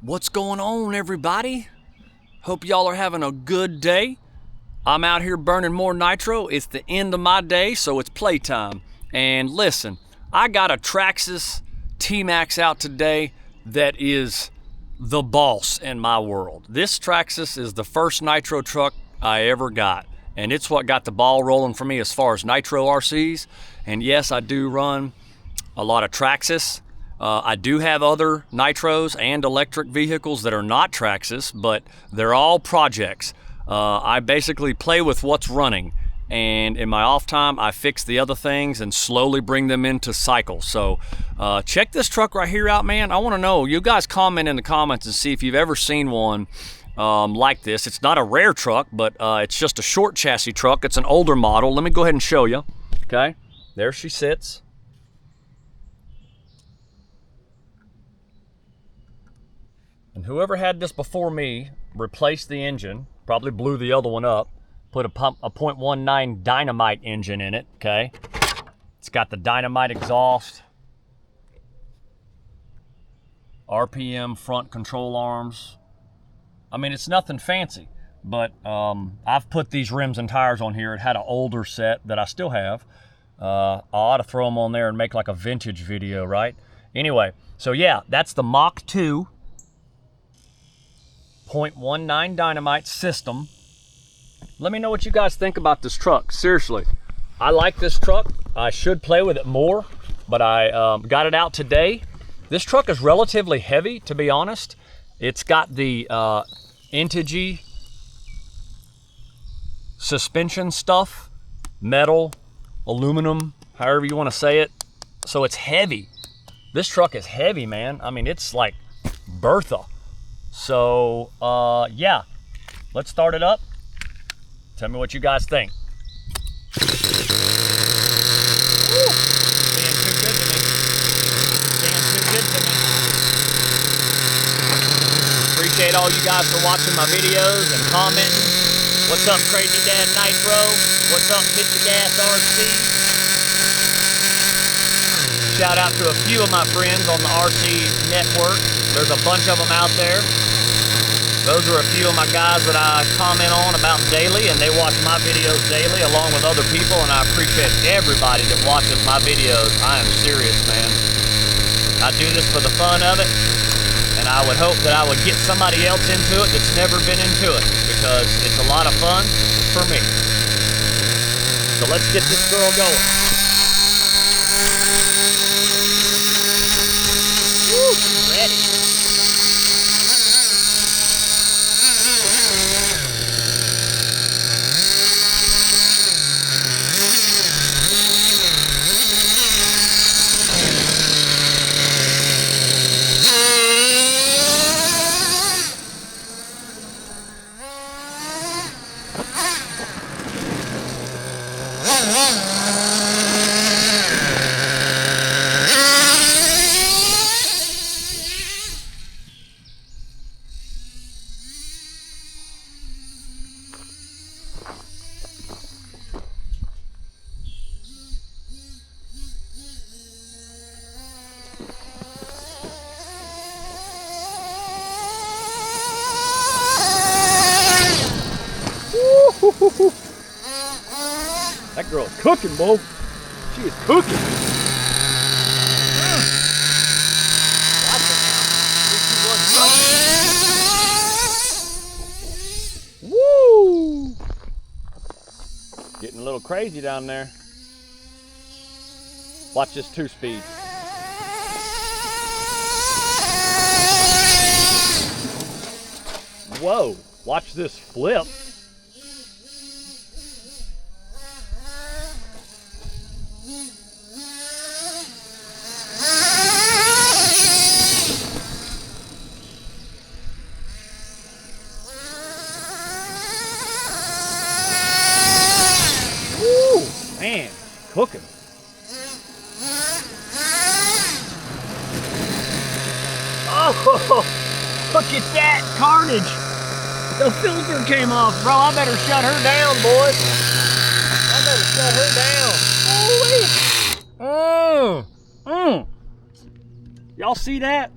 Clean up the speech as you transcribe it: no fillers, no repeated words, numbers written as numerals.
What's going on, everybody? Hope y'all are having a good day. I'm out here burning more nitro. It's the end of my day, so it's playtime. And listen, I got a Traxxas T-Max out today that is the boss in my world. This Traxxas is the first nitro truck I ever got, and it's what got the ball rolling for me as far as nitro RCs. And yes, I do run a lot of Traxxas. I do have other nitros and electric vehicles that are not Traxxas, but they're all projects. I basically play with what's running, and in my off time I fix the other things and slowly bring them into cycles. So check this truck right here out, man. I want to know, you guys comment in the comments and see if you've ever seen one like this. It's not a rare truck, but it's just a short chassis truck. It's an older model. Let me go ahead and show you. Okay, there she sits. And whoever had this before me replaced the engine, probably blew the other one up, put a 0.19 Dynamite engine in it, okay? It's got the Dynamite exhaust, RPM front control arms. I mean, it's nothing fancy, but I've put these rims and tires on here. It had an older set that I still have. I ought to throw them on there and make like a vintage video, right? Anyway, so yeah, that's the Mach 2. 0.19 Dynamite system. Let me know what you guys think about this truck. Seriously, I like this truck. I should play with it more, but I got it out today. This truck is relatively heavy, to be honest. It's got the Integy suspension stuff, metal, aluminum, however you want to say it. So it's heavy. This truck is heavy, man. I mean, it's like Bertha. So, yeah, let's start it up. Tell me what you guys think. Woo! Being too good to me. Being too good to me. Appreciate all you guys for watching my videos and commenting. What's up, Crazy Dad Nitro? What's up, Hit the Gas RC? Shout out to a few of my friends on the RC network. There's a bunch of them out there. Those are a few of my guys that I comment on about daily, and they watch my videos daily along with other people, and I appreciate everybody that watches my videos. I am serious, man. I do this for the fun of it, and I would hope that I would get somebody else into it that's never been into it, because it's a lot of fun for me. So let's get this girl going. Woo, ready. That girl's cooking, Bo. She is cooking. Woo! Getting a little crazy down there. Watch this 2-speed. Whoa! Watch this flip. Man, cooking. Oh, look at that carnage. The filter came off, bro. I better shut her down, boys. I better shut her down. Holy. Y'all see that?